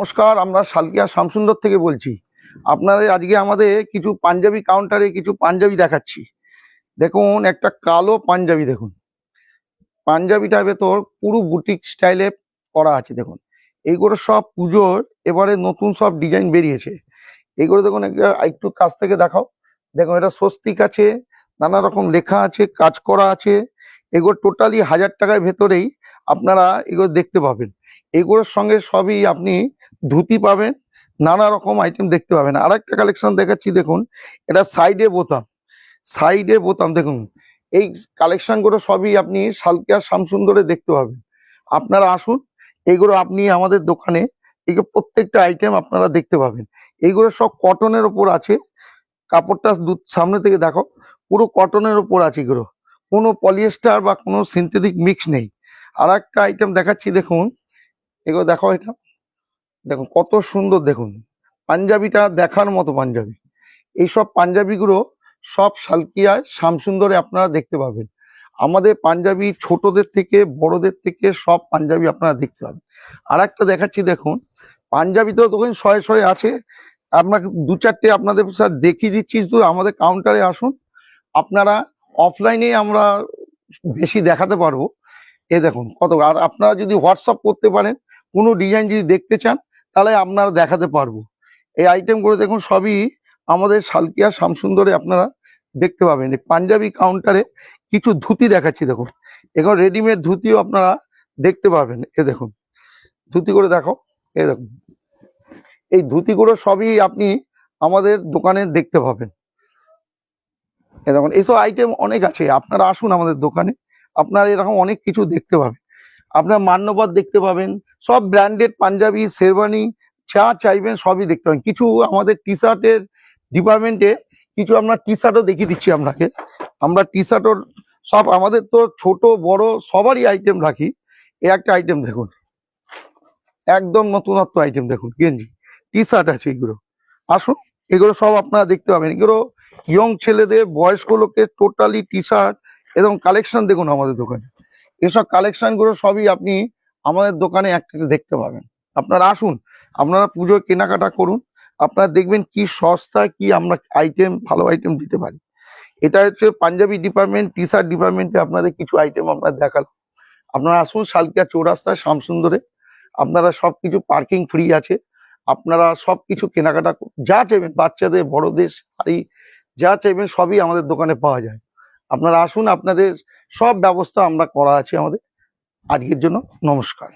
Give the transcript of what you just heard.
নমস্কার, আমরা সালকিয়া শামসুন্দর থেকে বলছি। আপনাদের আজকে আমাদের কিছু পাঞ্জাবি কাউন্টারে কিছু পাঞ্জাবি দেখাচ্ছি। দেখুন, একটা কালো পাঞ্জাবি। দেখুন, পাঞ্জাবিটার ভেতর পুরো বুটিক স্টাইলে করা আছে। দেখুন, এইগুলো সব পুজোর এবারে নতুন সব ডিজাইন বেরিয়েছে। এইগুলো দেখুন, একটু কাছ থেকে দেখাও। দেখুন, এটা স্বস্তিক আছে, নানা রকম লেখা আছে, কাজ করা আছে। এগুলো টোটালি 1000 টাকার ভেতরেই আপনারা এগুলো দেখতে পাবেন। এগুলোর সঙ্গে সবই আপনি ধুতি পাবেন, নানা রকম আইটেম দেখতে পাবেন। আর একটা কালেকশন দেখাচ্ছি। দেখুন, এটা সাইডে বোতাম দেখুন। এই কালেকশনগুলো সবই আপনি সালকিয়া শামসুন্দরে দেখতে পাবেন। আপনারা আসুন, এগুলো আপনি আমাদের দোকানে এগুলো প্রত্যেকটা আইটেম আপনারা দেখতে পাবেন। এইগুলো সব কটনের ওপর আছে। কাপড়টা সামনে থেকে দেখো, পুরো কটনের ওপর আছে। এগুলো কোনো পলিয়েস্টার বা কোনো সিনথেটিক মিক্স নেই। আর একটা আইটেম দেখাচ্ছি। দেখুন, এগুলো দেখো, এটা দেখুন কত সুন্দর। দেখুন, পাঞ্জাবিটা দেখার মতো পাঞ্জাবি। এইসব পাঞ্জাবিগুলো সব সালকিয়ায় শামসুন্দরে আপনারা দেখতে পাবেন। আমাদের পাঞ্জাবি ছোটদের থেকে বড়দের থেকে সব পাঞ্জাবি আপনারা দেখতে পাবেন। আর একটা দেখাচ্ছি। দেখুন, পাঞ্জাবি তো তখন শয়ে শয়ে আছে। আপনাকে দু চারটে আপনাদের স্যার দেখিয়ে দিচ্ছি। শুধু আমাদের কাউন্টারে আসুন, আপনারা অফলাইনে আমরা বেশি দেখাতে পারবো। এ দেখুন কত। আর আপনারা যদি হোয়াটসঅ্যাপ করতে পারেন, কোনো ডিজাইন যদি দেখতে চান, তাহলে আপনারা দেখাতে পারবো। এই আইটেমগুলো দেখুন সবই আমাদের সালকিয়া শামসুন্দরে আপনারা দেখতে পাবেন। এই পাঞ্জাবি কাউন্টারে কিছু ধুতি দেখাচ্ছি। দেখুন, এখন রেডিমেড ধুতিও আপনারা দেখতে পাবেন। এ দেখুন, ধুতি করে দেখো। এ দেখুন, এই ধুতিগুলো সবই আপনি আমাদের দোকানে দেখতে পাবেন। এ দেখুন, এইসব আইটেম অনেক আছে। আপনারা আসুন আমাদের দোকানে, আপনারা এরকম অনেক কিছু দেখতে পাবেন। আপনার মান্যবর দেখতে পাবেন, সব ব্র্যান্ডেড পাঞ্জাবি শেরওয়ানি যা চাইবেন সবই দেখতে পাবেন। কিছু আমাদের টি শার্টের ডিপার্টমেন্টে কিছু আপনার টি শার্টও দেখিয়ে দিচ্ছি আপনাকে। আমরা টি শার্টও সব আমাদের তো ছোট বড় সবারই আইটেম রাখি। এই একটা আইটেম দেখুন, একদম নতুনত্ব আইটেম। দেখুন, গেঞ্জি টি শার্ট আছে। এগুলো আসুন, এগুলো সব আপনারা দেখতে পাবেন। এগুলো ইয়ং ছেলেদের, বয়স্ক লোকের টোটালি টি শার্ট এবং কালেকশন দেখুন আমাদের দোকানে। এসব কালেকশনগুলো সবই আপনি আমাদের দোকানে একটা দেখতে পাবেন। আপনারা আসুন, আপনারা পুজোয় কেনাকাটা করুন। আপনারা দেখবেন কি সস্তা, কি আমরা আইটেম, ভালো আইটেম দিতে পারি। এটা হচ্ছে পাঞ্জাবি ডিপার্টমেন্ট, টি শার্ট ডিপার্টমেন্টে আপনাদের কিছু আইটেম আপনার দেখালাম। আপনারা আসুন সালকিয়া চৌরাস্তায় শামসুন্দরে। আপনারা সবকিছু পার্কিং ফ্রি আছে। আপনারা সবকিছু কেনাকাটা যা চাইবেন, বাচ্চাদের বড়দের শাড়ি যা চাইবেন সবই আমাদের দোকানে পাওয়া যায়। আপনারা আসুন, আপনাদের সব ব্যবস্থা আমরা করা আছে আমাদের। আজকের জন্য নমস্কার।